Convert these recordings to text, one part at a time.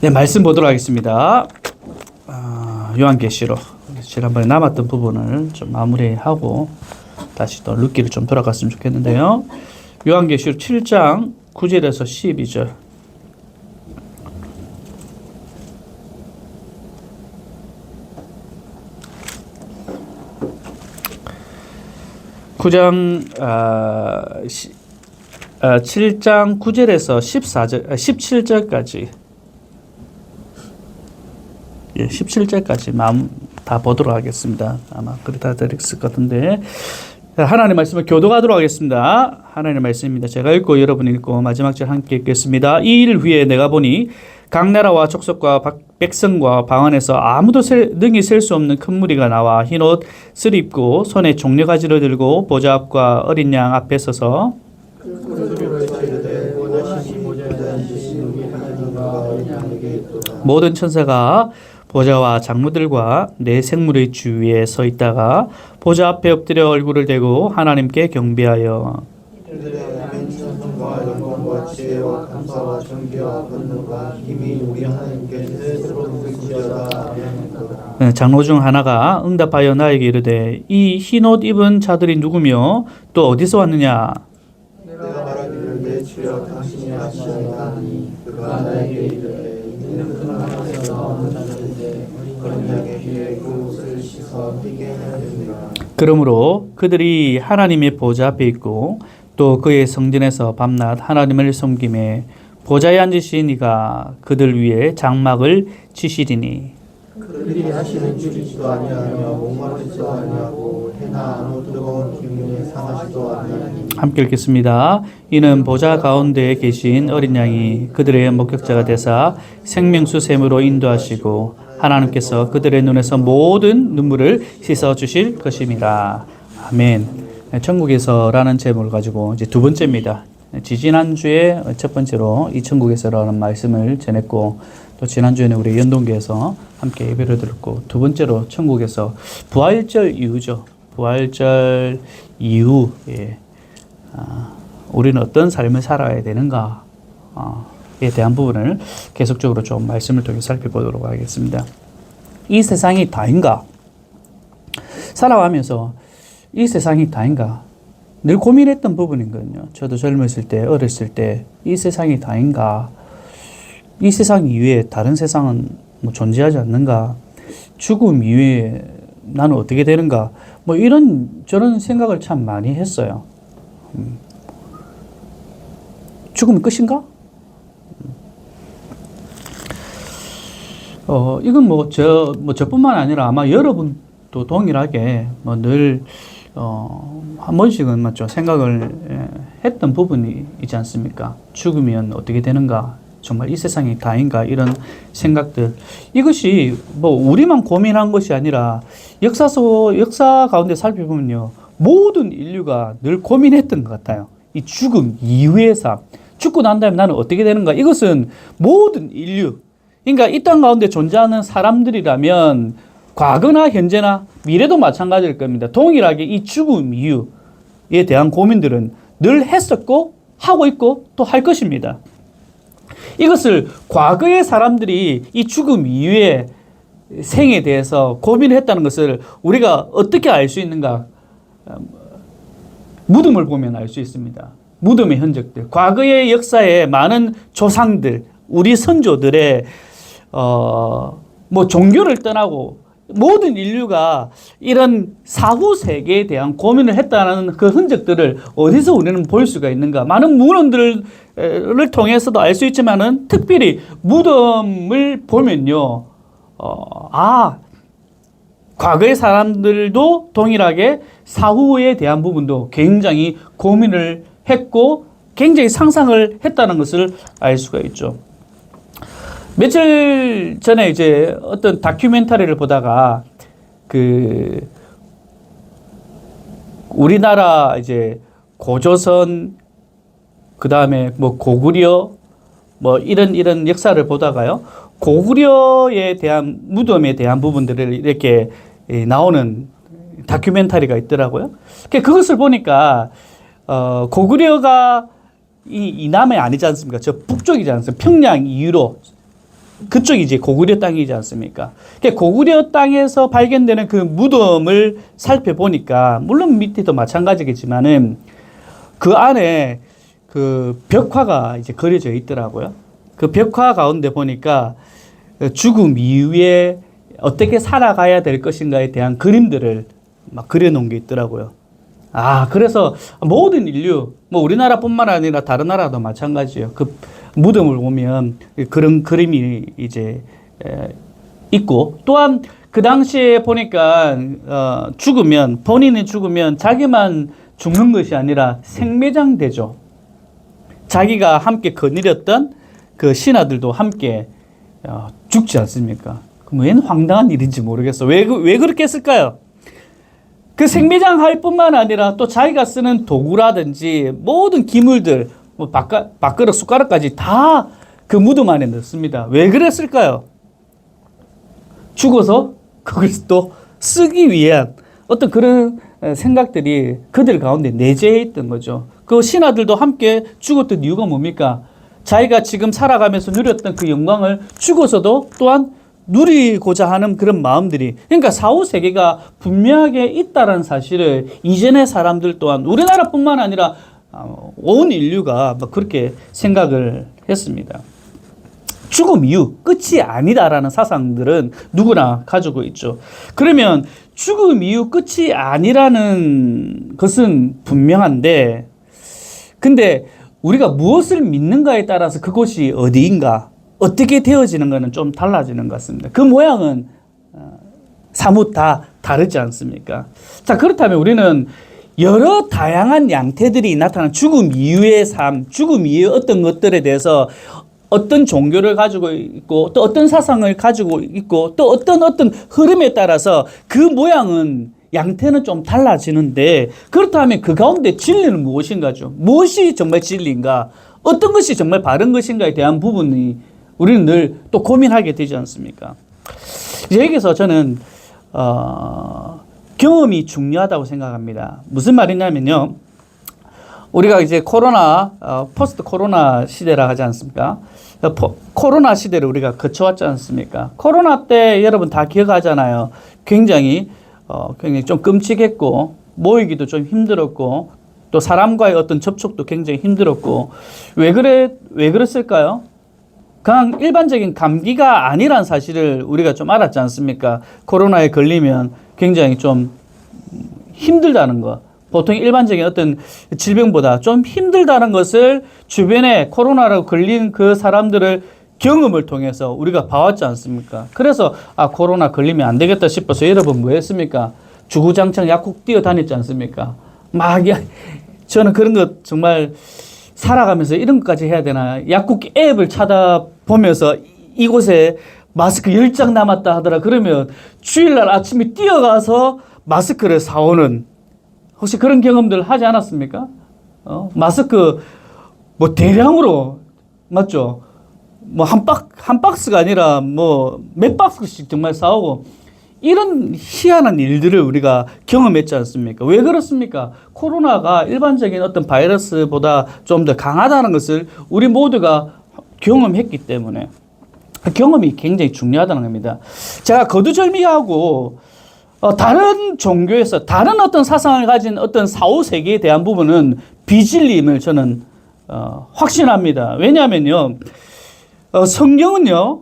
네, 말씀 보도록 하겠습니다. 요한계시록 지난번에 남았던 부분을 좀 마무리하고 다시 또 룻기를 좀 돌아갔으면 좋겠는데요. 요한계시록 7장 9절에서 12절. 구장 7장 9절에서 17절까지 17절까지 다 보도록 하겠습니다. 아마 그렇다 드렸을 것 같은데 하나님의 말씀을 교독하도록 하겠습니다. 하나님의 말씀입니다. 제가 읽고 여러분이 읽고 마지막 절 함께 읽겠습니다. 이 일 후에 내가 보니 각 나라와 족속과 백성과 방 안에서 아무도 능히 셀 수 없는 큰 무리가 나와 흰 옷을 입고 손에 종려가지를 들고 보좌 앞과 어린 양 앞에 서서 모든 천사가 보좌와 장로들과 네 생물의 주위에 서 있다가 보좌 앞에 엎드려 얼굴을 대고 하나님께 경배하여 장로 중 하나가 응답하여 나에게 이르되 이 흰 옷 입은 자들이 누구며 또 어디서 왔느냐? 내가 말하기를 내 주여 당신이 아시나이다 하니 그가 나에게 이르되 이는 큰 하늘에서 나오는 자들인데 어린 양의 피에 그 옷을 씻어 뛰게 해야 됩니다. 그러므로 그들이 하나님의 보좌 앞에 있고 또 그의 성전에서 밤낮 하나님을 섬김에 보좌에 앉으신 이가 그들 위에 장막을 치시리니 그들이 하시는 줄이지도 아니하며 목마르지도 아니하고 해나 아무 뜨거운 기운에 상하지도 아니하니. 함께 읽겠습니다. 이는 보좌 가운데에 계신 어린 양이 그들의 목격자가 되사 생명수 샘으로 인도하시고 하나님께서 그들의 눈에서 모든 눈물을 씻어 주실 것입니다. 아멘. 천국에서라는 제목을 가지고 이제 두 번째입니다. 지지난주에 첫 번째로 이 천국에서라는 말씀을 전했고 또 지난주에는 우리 연동교에서 함께 예배를 드렸고 두 번째로 천국에서 부활절 이후죠. 부활절 이후에 우리는 어떤 삶을 살아야 되는가에 대한 부분을 계속적으로 좀 말씀을 통해 살펴보도록 하겠습니다. 이 세상이 다인가? 살아가면서 이 세상이 다인가? 늘 고민했던 부분이거든요. 저도 젊었을 때, 어렸을 때 이 세상이 다인가? 이 세상 이외에 다른 세상은 뭐 존재하지 않는가? 죽음 이외에 나는 어떻게 되는가? 뭐 이런 저런 생각을 참 많이 했어요. 죽음이 끝인가? 이건 저뿐만 아니라 아마 여러분도 동일하게 늘 한 번씩은 맞죠 생각을 했던 부분이 있지 않습니까? 죽으면 어떻게 되는가? 정말 이 세상이 다인가? 이런 생각들. 이것이 우리만 고민한 것이 아니라 역사 가운데 살펴보면요. 모든 인류가 늘 고민했던 것 같아요. 이 죽음 이후의 삶. 죽고 난 다음에 나는 어떻게 되는가? 이것은 모든 인류. 그러니까 이 땅 가운데 존재하는 사람들이라면 과거나 현재나 미래도 마찬가지일 겁니다. 동일하게 이 죽음 이후에 대한 고민들은 늘 했었고 하고 있고 또 할 것입니다. 이것을 과거의 사람들이 이 죽음 이후의 생에 대해서 고민을 했다는 것을 우리가 어떻게 알 수 있는가? 무덤을 보면 알 수 있습니다. 무덤의 흔적들, 과거의 역사에 많은 조상들, 우리 선조들의 종교를 떠나고 모든 인류가 이런 사후 세계에 대한 고민을 했다는 그 흔적들을 어디서 우리는 볼 수가 있는가? 많은 문헌들을 통해서도 알 수 있지만은 특별히 무덤을 보면요, 과거의 사람들도 동일하게 사후에 대한 부분도 굉장히 고민을 했고 굉장히 상상을 했다는 것을 알 수가 있죠. 며칠 전에 이제 어떤 다큐멘터리를 보다가 우리나라 이제 고조선 그다음에 고구려 이런 역사를 보다가요. 고구려에 대한 무덤에 대한 부분들을 이렇게 나오는 다큐멘터리가 있더라고요. 그것을 보니까 고구려가 이 남해 아니지 않습니까? 저 북쪽이지 않습니까? 평양 이후로 그쪽이 이제 고구려 땅이지 않습니까? 고구려 땅에서 발견되는 그 무덤을 살펴보니까, 물론 밑에도 마찬가지겠지만은, 그 안에 그 벽화가 이제 그려져 있더라고요. 그 벽화 가운데 보니까 죽음 이후에 어떻게 살아가야 될 것인가에 대한 그림들을 막 그려놓은 게 있더라고요. 그래서 모든 인류, 뭐 우리나라뿐만 아니라 다른 나라도 마찬가지예요. 그 무덤을 보면 그런 그림이 이제 있고, 또한 그 당시에 보니까 본인이 죽으면 자기만 죽는 것이 아니라 생매장되죠. 자기가 함께 거느렸던 그 신하들도 함께 죽지 않습니까? 그럼 웬 황당한 일인지 모르겠어. 왜 그렇게 했을까요? 그 생매장할 뿐만 아니라 또 자기가 쓰는 도구라든지 모든 기물들, 뭐 밥그릇, 숟가락까지 다 그 무덤 안에 넣습니다. 왜 그랬을까요? 죽어서 그걸 또 쓰기 위한 어떤 그런 생각들이 그들 가운데 내재해 있던 거죠. 그 신하들도 함께 죽었던 이유가 뭡니까? 자기가 지금 살아가면서 누렸던 그 영광을 죽어서도 또한 누리고자 하는 그런 마음들이, 그러니까 사후 세계가 분명하게 있다는 사실을 이전의 사람들 또한 우리나라뿐만 아니라 온 인류가 그렇게 생각을 했습니다. 죽음 이후 끝이 아니다라는 사상들은 누구나 가지고 있죠. 그러면 죽음 이후 끝이 아니라는 것은 분명한데, 근데 우리가 무엇을 믿는가에 따라서 그곳이 어디인가, 어떻게 되어지는가는 좀 달라지는 것 같습니다. 그 모양은 사뭇 다 다르지 않습니까? 자, 그렇다면 우리는 여러 다양한 양태들이 나타나는 죽음 이후의 삶, 죽음 이후의 어떤 것들에 대해서 어떤 종교를 가지고 있고, 또 어떤 사상을 가지고 있고, 또 어떤 흐름에 따라서 그 모양은, 양태는 좀 달라지는데, 그렇다면 그 가운데 진리는 무엇인가죠? 무엇이 정말 진리인가? 어떤 것이 정말 바른 것인가에 대한 부분이 우리는 늘 또 고민하게 되지 않습니까? 여기서 저는 경험이 중요하다고 생각합니다. 무슨 말이냐면요, 우리가 이제 포스트 코로나 시대라 하지 않습니까? 코로나 시대를 우리가 거쳐왔지 않습니까? 코로나 때 여러분 다 기억하잖아요. 굉장히 좀 끔찍했고, 모이기도 좀 힘들었고, 또 사람과의 어떤 접촉도 굉장히 힘들었고, 왜 그랬을까요? 그냥 일반적인 감기가 아니란 사실을 우리가 좀 알았지 않습니까? 코로나에 걸리면 굉장히 좀 힘들다는 거. 보통 일반적인 어떤 질병보다 좀 힘들다는 것을 주변에 코로나로 걸린 그 사람들을 경험을 통해서 우리가 봐왔지 않습니까? 그래서 코로나 걸리면 안 되겠다 싶어서 여러분 뭐 했습니까? 주구장창 약국 뛰어다녔지 않습니까? 저는 그런 거 정말 살아가면서 이런 것까지 해야 되나? 약국 앱을 찾아보면서 이곳에 마스크 10장 남았다 하더라. 그러면 주일날 아침에 뛰어가서 마스크를 사오는, 혹시 그런 경험들 하지 않았습니까? 마스크 뭐 대량으로, 맞죠? 뭐 한 박스가 아니라 뭐 몇 박스씩 정말 사오고, 이런 희한한 일들을 우리가 경험했지 않습니까? 왜 그렇습니까? 코로나가 일반적인 어떤 바이러스보다 좀 더 강하다는 것을 우리 모두가 경험했기 때문에 경험이 굉장히 중요하다는 겁니다. 제가 거두절미하고 다른 종교에서 다른 어떤 사상을 가진 어떤 사후 세계에 대한 부분은 비진리임을 저는 확신합니다. 왜냐하면요, 성경은요,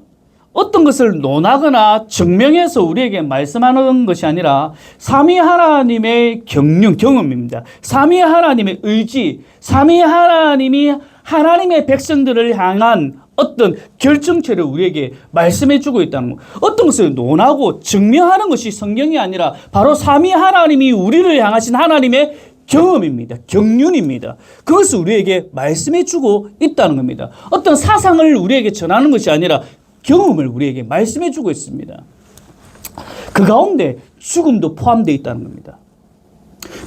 어떤 것을 논하거나 증명해서 우리에게 말씀하는 것이 아니라 삼위 하나님의 경험입니다. 삼위 하나님의 의지, 삼위 하나님이 하나님의 백성들을 향한 어떤 결정체를 우리에게 말씀해 주고 있다는 것. 어떤 것을 논하고 증명하는 것이 성경이 아니라 바로 삼위 하나님이 우리를 향하신 하나님의 경험입니다. 경륜입니다. 그것을 우리에게 말씀해 주고 있다는 겁니다. 어떤 사상을 우리에게 전하는 것이 아니라 경험을 우리에게 말씀해 주고 있습니다. 그 가운데 죽음도 포함되어 있다는 겁니다.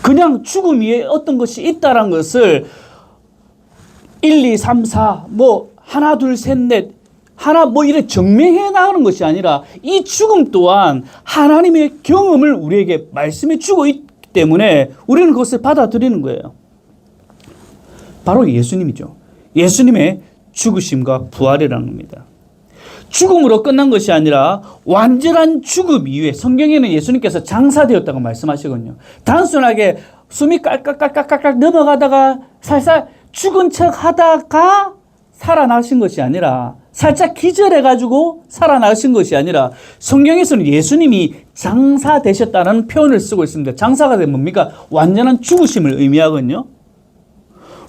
그냥 죽음 위에 어떤 것이 있다는 것을 1, 2, 3, 4, 뭐 하나, 둘, 셋, 넷, 하나 뭐 이렇게 증명해 나가는 것이 아니라 이 죽음 또한 하나님의 경험을 우리에게 말씀해 주고 있기 때문에 우리는 그것을 받아들이는 거예요. 바로 예수님이죠. 예수님의 죽으심과 부활이라는 겁니다. 죽음으로 끝난 것이 아니라 완전한 죽음 이후에 성경에는 예수님께서 장사되었다고 말씀하시거든요. 단순하게 숨이 깔깍깔깍깔깍 넘어가다가 살살 죽은 척 하다가 살아나신 것이 아니라 살짝 기절해가지고 살아나신 것이 아니라 성경에서는 예수님이 장사되셨다는 표현을 쓰고 있습니다. 장사가 되면 뭡니까? 완전한 죽으심을 의미하거든요.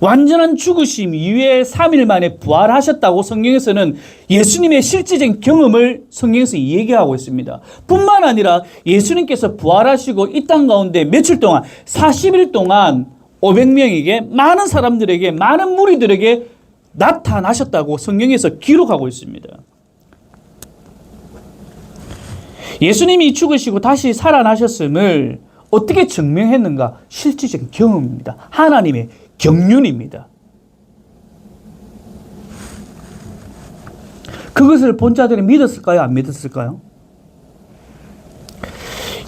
완전한 죽으심 이후에 3일 만에 부활하셨다고 성경에서는 예수님의 실제적인 경험을 성경에서 얘기하고 있습니다. 뿐만 아니라 예수님께서 부활하시고 이 땅 가운데 며칠 동안 40일 동안 500명에게 많은 사람들에게 많은 무리들에게 나타나셨다고 성경에서 기록하고 있습니다. 예수님이 죽으시고 다시 살아나셨음을 어떻게 증명했는가? 실질적인 경험입니다. 하나님의 경륜입니다. 그것을 본 자들이 믿었을까요? 안 믿었을까요?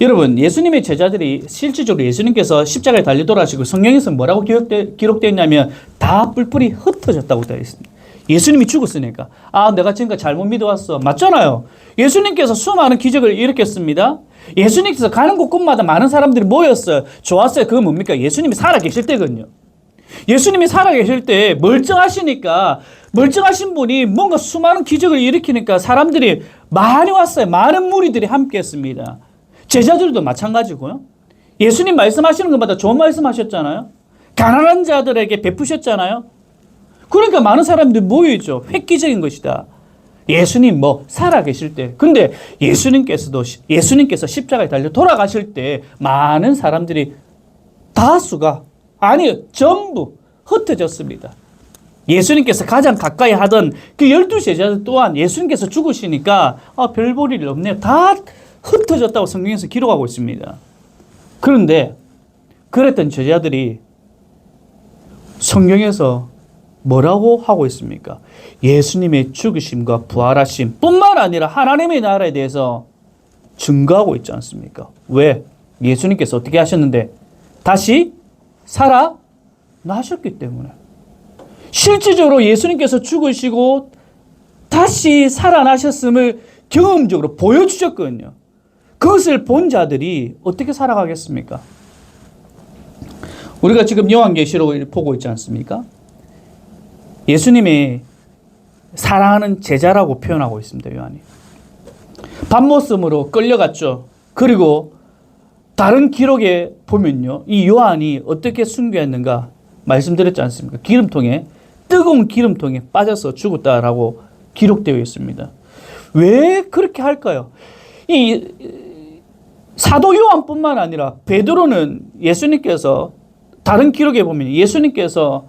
여러분, 예수님의 제자들이 실질적으로 예수님께서 십자가에 달려 돌아가시고 성경에서 뭐라고 기록되어 있냐면 다 뿔뿔이 흩어졌다고 되어 있습니다. 예수님이 죽었으니까. 아, 내가 지금까지 잘못 믿어왔어. 맞잖아요. 예수님께서 수많은 기적을 일으켰습니다. 예수님께서 가는 곳곳마다 많은 사람들이 모였어요. 좋았어요. 그건 뭡니까? 예수님이 살아계실 때거든요. 예수님이 살아계실 때 멀쩡하시니까 멀쩡하신 분이 뭔가 수많은 기적을 일으키니까 사람들이 많이 왔어요. 많은 무리들이 함께 했습니다. 제자들도 마찬가지고요. 예수님 말씀하시는 것마다 좋은 말씀하셨잖아요. 가난한 자들에게 베푸셨잖아요. 그러니까 많은 사람들이 모여있죠. 획기적인 것이다. 예수님 살아계실 때. 근데 예수님께서 십자가에 달려 돌아가실 때 많은 사람들이 다수가 전부 흩어졌습니다. 예수님께서 가장 가까이 하던 그 12 제자들 또한 예수님께서 죽으시니까 별 볼 일 없네요. 다 흩어졌다고 성경에서 기록하고 있습니다. 그런데 그랬던 제자들이 성경에서 뭐라고 하고 있습니까? 예수님의 죽으심과 부활하심 뿐만 아니라 하나님의 나라에 대해서 증거하고 있지 않습니까? 왜? 예수님께서 어떻게 하셨는데 다시 살아나셨기 때문에. 실질적으로 예수님께서 죽으시고 다시 살아나셨음을 경험적으로 보여주셨거든요. 그것을 본 자들이 어떻게 살아가겠습니까? 우리가 지금 요한계시록을 보고 있지 않습니까? 예수님이 사랑하는 제자라고 표현하고 있습니다. 요한이. 밤모섬으로 끌려갔죠. 그리고 다른 기록에 보면요. 이 요한이 어떻게 순교했는가 말씀드렸지 않습니까? 뜨거운 기름통에 빠져서 죽었다라고 기록되어 있습니다. 왜 그렇게 할까요? 이 사도 요한뿐만 아니라 베드로는 예수님께서 다른 기록에 보면 예수님께서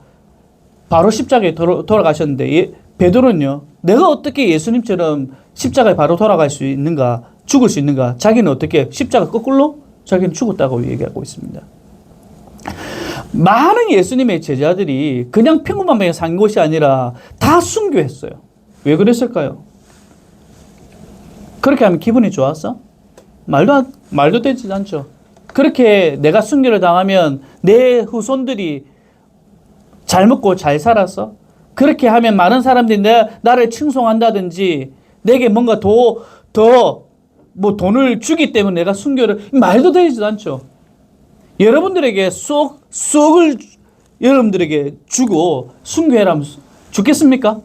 바로 십자가에 돌아가셨는데 베드로는요. 내가 어떻게 예수님처럼 십자가에 바로 돌아갈 수 있는가, 죽을 수 있는가? 자기는 어떻게 십자가 거꾸로 자기는 죽었다고 얘기하고 있습니다. 많은 예수님의 제자들이 그냥 평범하게 산 것이 아니라 다 순교했어요. 왜 그랬을까요? 그렇게 하면 기분이 좋았어? 말도 되지 않죠. 그렇게 내가 순교를 당하면 내 후손들이 잘 먹고 잘 살았어? 그렇게 하면 많은 사람들이 나를 칭송한다든지 내게 뭔가 돈을 주기 때문에 내가 순교를, 말도 되지 않죠. 여러분들에게 쏙을 여러분들에게 주고 순교해라면 죽겠습니까?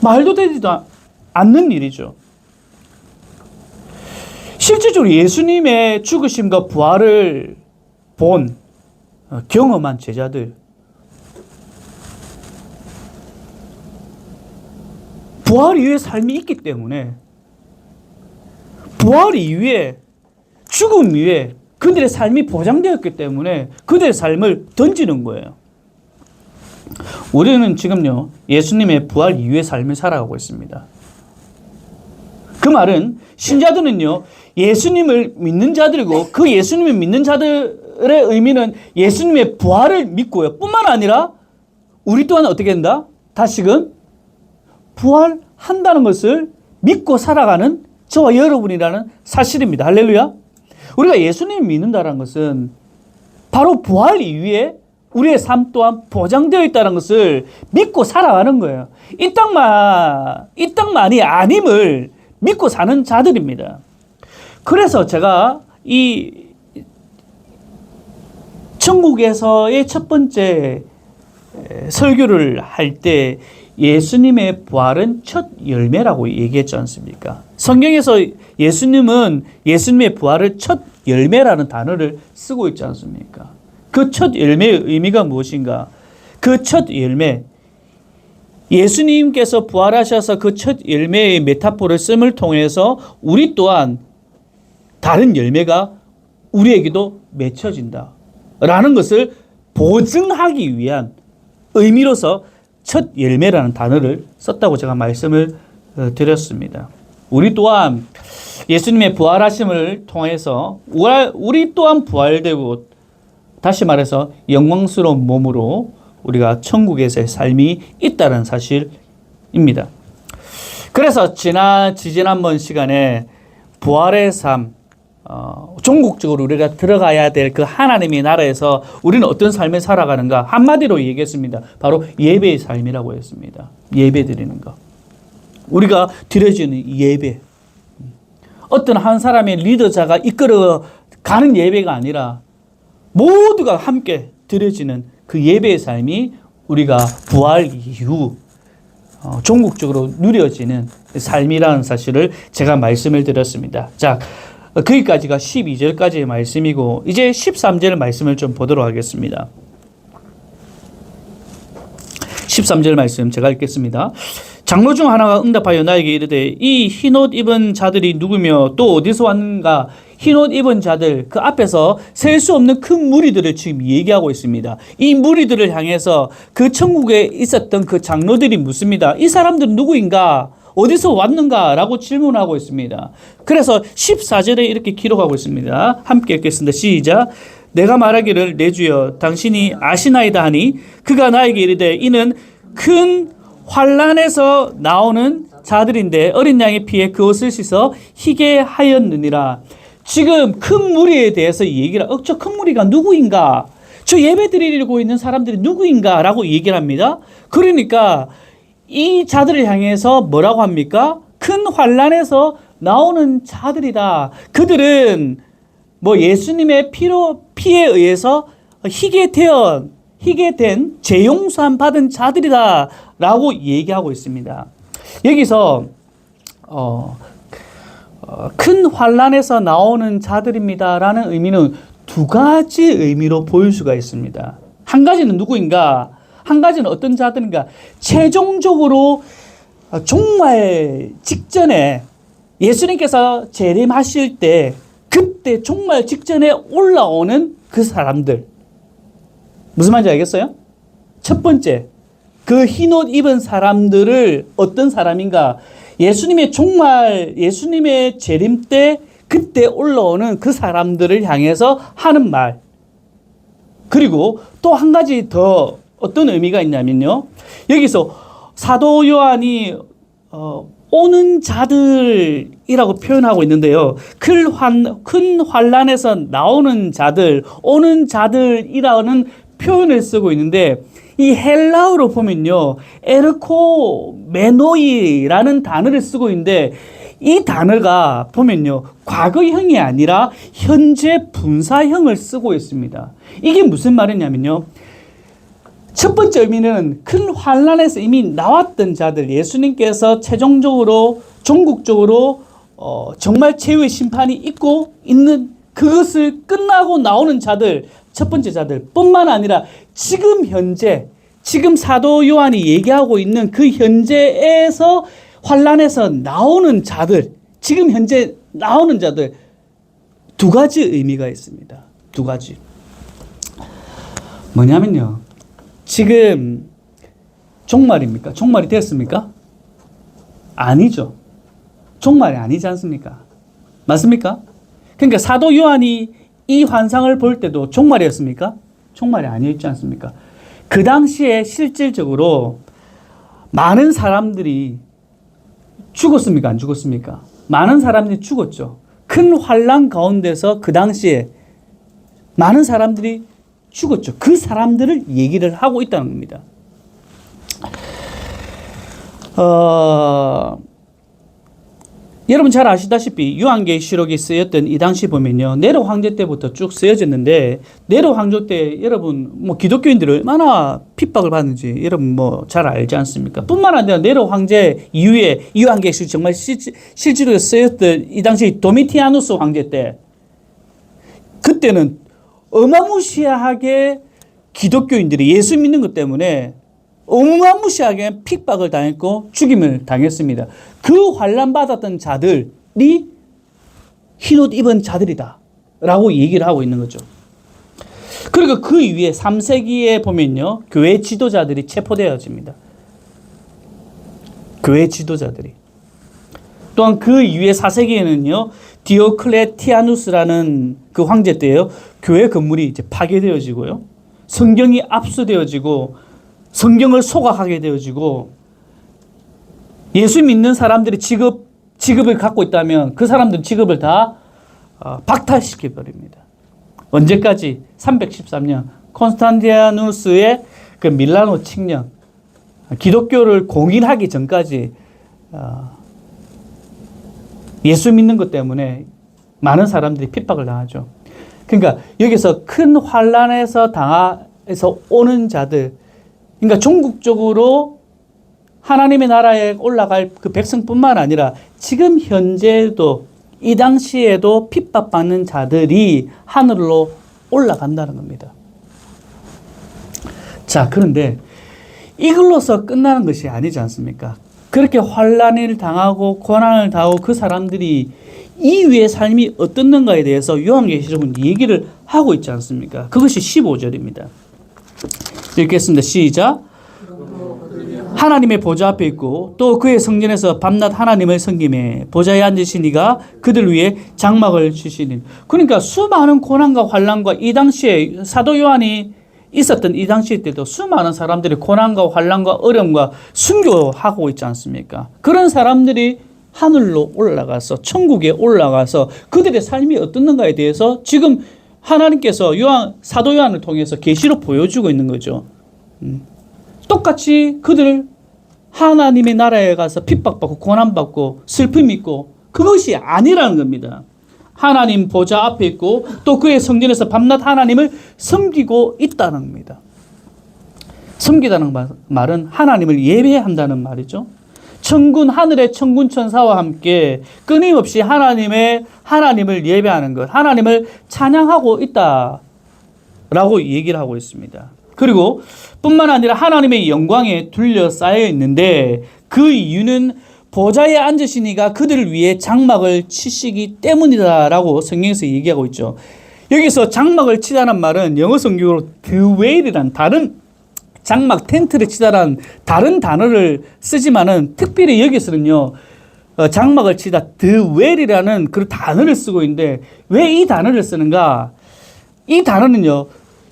말도 되지도 않는 일이죠. 실질적으로 예수님의 죽으심과 부활을 경험한 제자들, 부활 이후의 삶이 있기 때문에 부활 이후에 죽음 이후에 그들의 삶이 보장되었기 때문에 그들의 삶을 던지는 거예요. 우리는 지금요 예수님의 부활 이후의 삶을 살아가고 있습니다. 그 말은 신자들은요 예수님을 믿는 자들이고 그 예수님을 믿는 자들의 의미는 예수님의 부활을 믿고요. 뿐만 아니라 우리 또한 어떻게 된다? 다시금 부활한다는 것을 믿고 살아가는 저와 여러분이라는 사실입니다. 할렐루야. 우리가 예수님을 믿는다는 것은 바로 부활 이후에 우리의 삶 또한 보장되어 있다는 것을 믿고 살아가는 거예요. 이 땅만이 아님을 믿고 사는 자들입니다. 그래서 제가 이 천국에서의 첫 번째 설교를 할 때 예수님의 부활은 첫 열매라고 얘기했지 않습니까? 성경에서 예수님은 예수님의 부활을 첫 열매라는 단어를 쓰고 있지 않습니까? 그 첫 열매의 의미가 무엇인가? 그 첫 열매, 예수님께서 부활하셔서 그 첫 열매의 메타포를 씀을 통해서 우리 또한 다른 열매가 우리에게도 맺혀진다 라는 것을 보증하기 위한 의미로서 첫 열매라는 단어를 썼다고 제가 말씀을 드렸습니다. 우리 또한 예수님의 부활하심을 통해서 우리 또한 부활되고 다시 말해서 영광스러운 몸으로 우리가 천국에서의 삶이 있다는 사실입니다. 그래서 지지난번 시간에 부활의 삶, 종국적으로 우리가 들어가야 될 그 하나님의 나라에서 우리는 어떤 삶을 살아가는가 한마디로 얘기했습니다. 바로 예배의 삶이라고 했습니다. 예배 드리는 것. 우리가 드려지는 예배. 어떤 한 사람의 리더자가 이끌어 가는 예배가 아니라 모두가 함께 드려지는 그 예배의 삶이 우리가 부활 이후 종국적으로 누려지는 삶이라는 사실을 제가 말씀을 드렸습니다. 자, 거기까지가 12절까지의 말씀이고 이제 13절 말씀을 좀 보도록 하겠습니다. 13절 말씀 제가 읽겠습니다. 장로 중 하나가 응답하여 나에게 이르되 이 흰옷 입은 자들이 누구며 또 어디서 왔는가? 흰옷 입은 자들, 그 앞에서 셀 수 없는 큰 무리들을 지금 얘기하고 있습니다. 이 무리들을 향해서 그 천국에 있었던 그 장로들이 묻습니다. 이 사람들은 누구인가? 어디서 왔는가? 라고 질문하고 있습니다. 그래서 14절에 이렇게 기록하고 있습니다. 함께 읽겠습니다. 시작. 내가 말하기를 내 주여 당신이 아시나이다 하니 그가 나에게 이르되 이는 큰 환란에서 나오는 자들인데 어린 양의 피에 그 옷을 씻어 희게 하였느니라. 지금 큰 무리에 대해서 얘기를 저 큰 무리가 누구인가? 저 예배 드리려고 있는 사람들이 누구인가? 라고 얘기를 합니다. 그러니까 이 자들을 향해서 뭐라고 합니까? 큰 환란에서 나오는 자들이다. 그들은 뭐 예수님의 피에 의해서 희게 된 재용산 받은 자들이다 라고 얘기하고 있습니다. 여기서 큰 환란에서 나오는 자들입니다 라는 의미는 두 가지 의미로 보일 수가 있습니다. 한 가지는 누구인가? 한 가지는 어떤 자들인가? 최종적으로 종말 직전에 예수님께서 재림하실 때 그때 종말 직전에 올라오는 그 사람들. 무슨 말인지 알겠어요? 첫 번째, 그 흰옷 입은 사람들을 어떤 사람인가? 예수님의 재림 때 그때 올라오는 그 사람들을 향해서 하는 말. 그리고 또 한 가지 더 어떤 의미가 있냐면요. 여기서 사도 요한이 오는 자들이라고 표현하고 있는데요. 큰 환란에서 나오는 자들, 오는 자들이라는 표현을 쓰고 있는데 이 헬라어로 보면요. 에르코메노이라는 단어를 쓰고 있는데 이 단어가 보면요. 과거형이 아니라 현재 분사형을 쓰고 있습니다. 이게 무슨 말이냐면요. 첫 번째 의미는 큰 환란에서 이미 나왔던 자들, 예수님께서 최종적으로 종국적으로 정말 최후의 심판이 있고 있는 그것을 끝나고 나오는 자들, 첫 번째 자들 뿐만 아니라 지금 현재, 지금 사도 요한이 얘기하고 있는 그 현재에서 환란에서 나오는 자들, 지금 현재 나오는 자들 두 가지 의미가 있습니다. 두 가지. 뭐냐면요. 지금 종말입니까? 종말이 됐습니까? 아니죠. 종말이 아니지 않습니까? 맞습니까? 그러니까 사도 요한이 이 환상을 볼 때도 종말이었습니까? 종말이 아니었지 않습니까? 그 당시에 실질적으로 많은 사람들이 죽었습니까? 안 죽었습니까? 많은 사람들이 죽었죠. 큰 환란 가운데서 그 당시에 많은 사람들이 죽었죠. 그 사람들을 얘기를 하고 있다는 겁니다. 여러분 잘 아시다시피 요한계시록이 쓰였던 이 당시 보면요, 네로 황제 때부터 쭉 쓰여졌는데, 네로 황제 때 여러분 뭐 기독교인들이 얼마나 핍박을 받는지 여러분 뭐 잘 알지 않습니까? 뿐만 아니라 네로 황제 이후에 요한계시록 정말 실제로 쓰였던 이 당시 도미티아누스 황제 때, 그때는 어마무시하게 기독교인들이 예수 믿는 것 때문에 어마무시하게 핍박을 당했고 죽임을 당했습니다. 그 환난 받았던 자들이 흰옷 입은 자들이다 라고 얘기를 하고 있는 거죠. 그리고 그 이후에 3세기에 보면요, 교회 지도자들이 체포되어집니다. 교회 지도자들이. 또한 그 이후에 4세기에는요, 디오클레티아누스라는 그 황제 때요, 교회 건물이 이제 파괴되어지고요, 성경이 압수되어지고 성경을 소각하게 되어지고, 예수 믿는 사람들이 직업을 갖고 있다면 그 사람들 직업을 다 박탈시켜 버립니다. 언제까지? 313년 콘스탄티누스의 그 밀라노 칙령, 기독교를 공인하기 전까지 예수 믿는 것 때문에 많은 사람들이 핍박을 당하죠. 그러니까 여기서 큰 환난에서 당해서 오는 자들, 그러니까 종국적으로 하나님의 나라에 올라갈 그 백성뿐만 아니라 지금 현재도 이 당시에도 핍박받는 자들이 하늘로 올라간다는 겁니다. 자, 그런데 이걸로서 끝나는 것이 아니지 않습니까? 그렇게 환난을 당하고 고난을 당하고 그 사람들이 이후의 삶이 어떻는가에 대해서 요한계시록은 얘기를 하고 있지 않습니까? 그것이 15절입니다. 읽겠습니다. 시작. 하나님의 보좌 앞에 있고 또 그의 성전에서 밤낮 하나님을 섬기매 보좌에 앉으신 이가 그들 위에 장막을 치시니. 그러니까 수많은 고난과 환난과 이 당시에 사도 요한이 있었던 이 당시 때도 수많은 사람들이 고난과 환난과 어려움과 순교하고 있지 않습니까? 그런 사람들이 하늘로 올라가서 천국에 올라가서 그들의 삶이 어떻는가에 대해서 지금 하나님께서 사도 요한을 통해서 계시로 보여주고 있는 거죠. 똑같이 그들 하나님의 나라에 가서 핍박받고 고난받고 슬픔이 있고 그것이 아니라는 겁니다. 하나님 보좌 앞에 있고 또 그의 성전에서 밤낮 하나님을 섬기고 있다는 겁니다. 섬기다는 말은 하나님을 예배한다는 말이죠. 천군, 하늘의 천군 천사와 함께 끊임없이 하나님을 예배하는 것, 하나님을 찬양하고 있다라고 얘기를 하고 있습니다. 그리고 뿐만 아니라 하나님의 영광에 둘러싸여 있는데 그 이유는 보좌에 앉으신 이가 그들을 위해 장막을 치시기 때문이다라고 성경에서 얘기하고 있죠. 여기서 장막을 치다는 말은 영어 성경으로 드웨일이란 다른 장막 텐트를 치다라는 다른 단어를 쓰지만은 특별히 여기서는요, 장막을 치다 드웰이라는 그 단어를 쓰고 있는데 왜 이 단어를 쓰는가? 이 단어는요,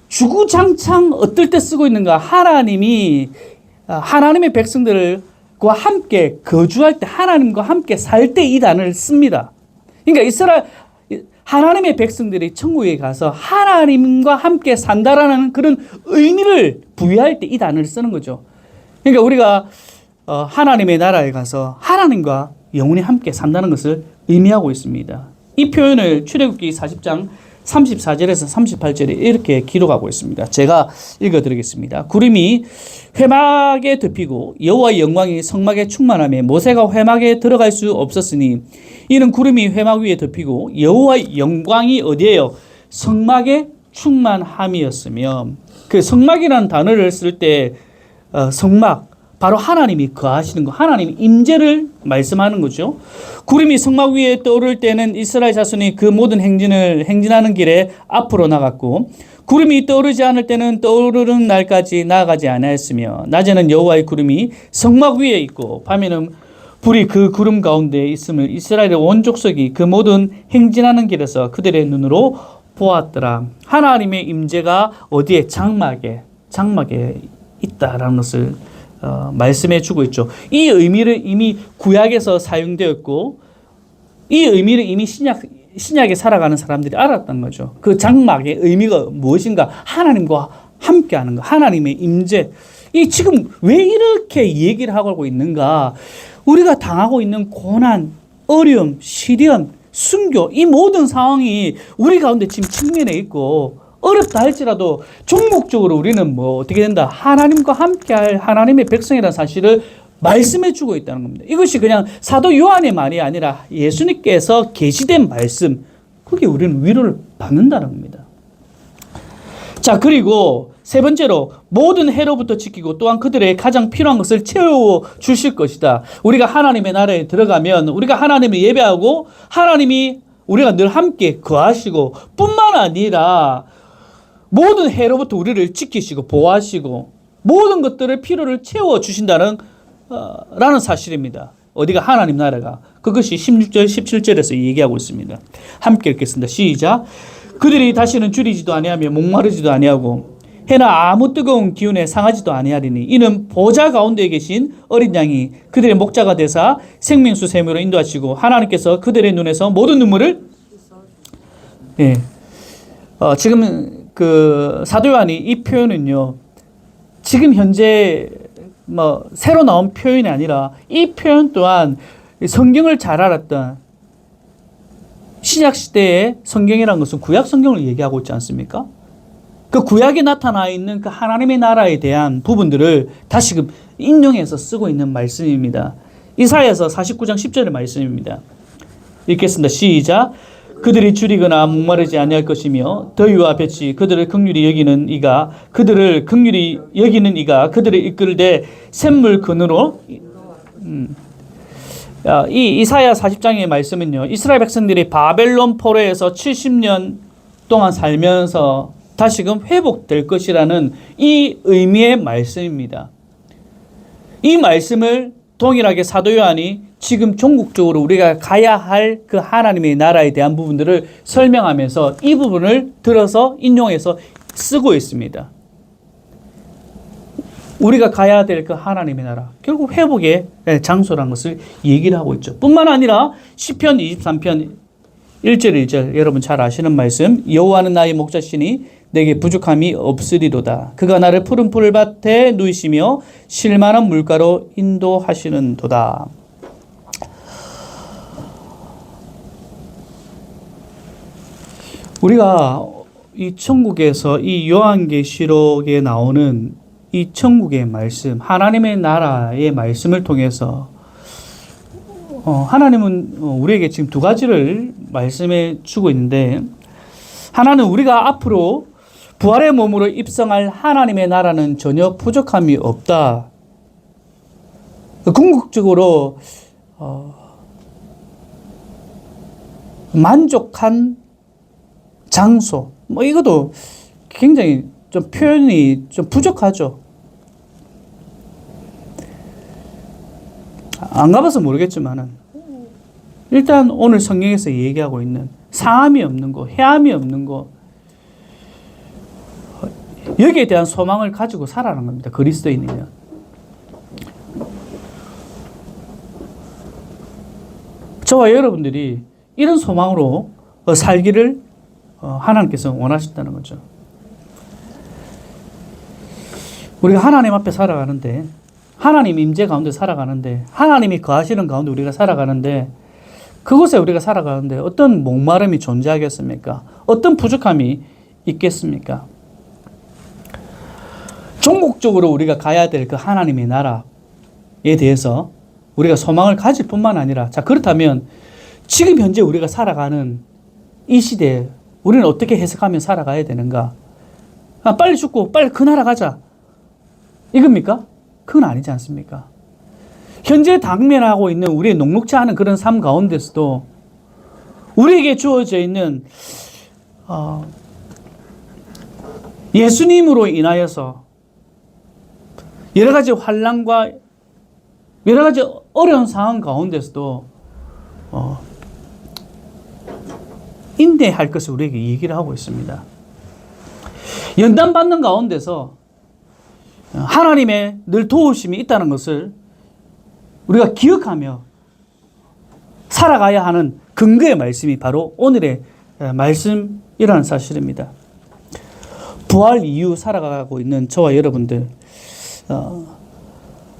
주구장창 어떨 때 쓰고 있는가? 하나님이 하나님의 백성들과 함께 거주할 때, 하나님과 함께 살 때 이 단어를 씁니다. 그러니까 하나님의 백성들이 천국에 가서 하나님과 함께 산다라는 그런 의미를 부여할 때 이 단어를 쓰는 거죠. 그러니까 우리가 하나님의 나라에 가서 하나님과 영원히 함께 산다는 것을 의미하고 있습니다. 이 표현을 출애굽기 40장 34절에서 38절에 이렇게 기록하고 있습니다. 제가 읽어드리겠습니다. 구름이 회막에 덮이고 여호와의 영광이 성막에 충만하며 모세가 회막에 들어갈 수 없었으니 이는 구름이 회막 위에 덮이고 여호와의 영광이 어디에요? 성막에 충만함이었으며, 그 성막이라는 단어를 쓸 때 성막, 바로 하나님이 거하시는 것, 하나님의 임재를 말씀하는 거죠. 구름이 성막 위에 떠오를 때는 이스라엘 자손이 그 모든 행진하는 길에 앞으로 나갔고, 구름이 떠오르지 않을 때는 떠오르는 날까지 나아가지 아니하였으며, 낮에는 여호와의 구름이 성막 위에 있고 밤에는 불이 그 구름 가운데 있음을 이스라엘의 온 족속이 그 모든 행진하는 길에서 그들의 눈으로 보았더라. 하나님의 임재가 어디에? 장막에 있다라는 것을 말씀해 주고 있죠. 이 의미를 이미 구약에서 사용되었고 이 의미를 이미 신약에 살아가는 사람들이 알았던 거죠. 그 장막의 의미가 무엇인가? 하나님과 함께하는 거, 하나님의 임재. 이 지금 왜 이렇게 얘기를 하고 있는가? 우리가 당하고 있는 고난, 어려움, 시련, 순교, 이 모든 상황이 우리 가운데 지금 측면에 있고 어렵다 할지라도 종목적으로 우리는 뭐 어떻게 된다? 하나님과 함께할 하나님의 백성이라는 사실을 말씀해 주고 있다는 겁니다. 이것이 그냥 사도 요한의 말이 아니라 예수님께서 계시된 말씀, 그게 우리는 위로를 받는다는 겁니다. 자, 그리고 세 번째로 모든 해로부터 지키고 또한 그들의 가장 필요한 것을 채워 주실 것이다. 우리가 하나님의 나라에 들어가면 우리가 하나님을 예배하고 하나님이 우리가 늘 함께 거하시고 뿐만 아니라 모든 해로부터 우리를 지키시고 보호하시고 모든 것들을 필요를 채워 주신다는 라는 사실입니다. 어디가 하나님 나라가. 그것이 16절 17절에서 얘기하고 있습니다. 함께 읽겠습니다. 시작. 그들이 다시는 줄이지도 아니하며 목마르지도 아니하고 해나 아무 뜨거운 기운에 상하지도 아니하리니 이는 보좌 가운데 계신 어린 양이 그들의 목자가 되사 생명수 샘으로 인도하시고 하나님께서 그들의 눈에서 모든 눈물을 지금 그 사도 요한이 이 표현은요. 지금 현재 뭐 새로 나온 표현이 아니라 이 표현 또한 성경을 잘 알았던 신약 시대의 성경이라는 것은 구약 성경을 얘기하고 있지 않습니까? 그 구약에 나타나 있는 그 하나님의 나라에 대한 부분들을 다시금 인용해서 쓰고 있는 말씀입니다. 이사야서 49장 10절의 말씀입니다. 읽겠습니다. 시작. 그들이 줄이거나 목마르지 아니할 것이며 더위와 볕이 그들을 긍휼히 여기는 이가 그들을 이끌되 샘물 근으로 이 이사야 40장의 말씀은요. 이스라엘 백성들이 바벨론 포로에서 70년 동안 살면서 다시금 회복될 것이라는 이 의미의 말씀입니다. 이 말씀을 동일하게 사도 요한이 지금 종국적으로 우리가 가야 할 그 하나님의 나라에 대한 부분들을 설명하면서 이 부분을 들어서 인용해서 쓰고 있습니다. 우리가 가야 될 그 하나님의 나라, 결국 회복의 장소라는 것을 얘기를 하고 있죠. 뿐만 아니라 시편 23편 1절 1절 여러분 잘 아시는 말씀. 여호와는 나의 목자시니 내게 부족함이 없으리로다. 그가 나를 푸른 풀밭에 누이시며 실만한 물가로 인도하시는도다. 우리가 이 천국에서 이 요한계시록에 나오는 이 천국의 말씀, 하나님의 나라의 말씀을 통해서 하나님은 우리에게 지금 두 가지를 말씀해 주고 있는데, 하나는 우리가 앞으로 부활의 몸으로 입성할 하나님의 나라는 전혀 부족함이 없다. 궁극적으로 만족한 장소, 뭐 이것도 굉장히 좀 표현이 좀 부족하죠. 안 가봐서 모르겠지만은 일단 오늘 성경에서 얘기하고 있는 상함이 없는 거, 해함이 없는 거, 여기에 대한 소망을 가지고 살아가는 겁니다. 그리스도인이면. 저와 여러분들이 이런 소망으로 살기를 하나님께서 원하신다는 거죠. 우리가 하나님 앞에 살아가는데, 하나님 임재 가운데 살아가는데, 하나님이 거하시는 가운데 우리가 살아가는데, 그곳에 우리가 살아가는데 어떤 목마름이 존재하겠습니까? 어떤 부족함이 있겠습니까? 종국적으로 우리가 가야 될 그 하나님의 나라에 대해서 우리가 소망을 가질 뿐만 아니라, 자, 그렇다면 지금 현재 우리가 살아가는 이 시대에 우리는 어떻게 해석하며 살아가야 되는가? 빨리 죽고 빨리 그 나라 가자. 이겁니까? 그건 아니지 않습니까? 현재 당면하고 있는 우리의 녹록지 않은 그런 삶 가운데서도 우리에게 주어져 있는 예수님으로 인하여서 여러 가지 환난과 여러 가지 어려운 상황 가운데서도 인내할 것을 우리에게 얘기를 하고 있습니다. 연단받는 가운데서 하나님의 늘 도우심이 있다는 것을 우리가 기억하며 살아가야 하는 근거의 말씀이 바로 오늘의 말씀이라는 사실입니다. 부활 이후 살아가고 있는 저와 여러분들,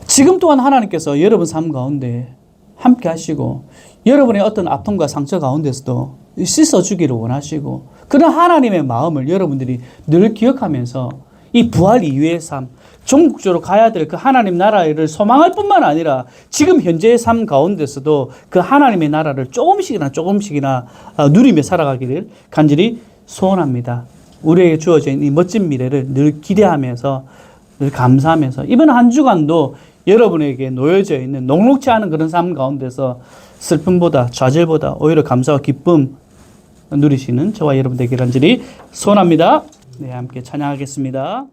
지금 또한 하나님께서 여러분 삶 가운데 함께 하시고 여러분의 어떤 아픔과 상처 가운데서도 씻어주기를 원하시고, 그런 하나님의 마음을 여러분들이 늘 기억하면서 이 부활 이후의 삶, 종국적으로 가야 될 그 하나님 나라를 소망할 뿐만 아니라 지금 현재의 삶 가운데서도 그 하나님의 나라를 조금씩이나 누리며 살아가기를 간절히 소원합니다. 우리에게 주어져 있는 이 멋진 미래를 늘 기대하면서, 늘 감사하면서, 이번 한 주간도 여러분에게 놓여져 있는 녹록지 않은 그런 삶 가운데서 슬픔보다 좌절보다 오히려 감사와 기쁨 누리시는 저와 여러분 되기를 간절히 소원합니다. 네, 함께 찬양하겠습니다.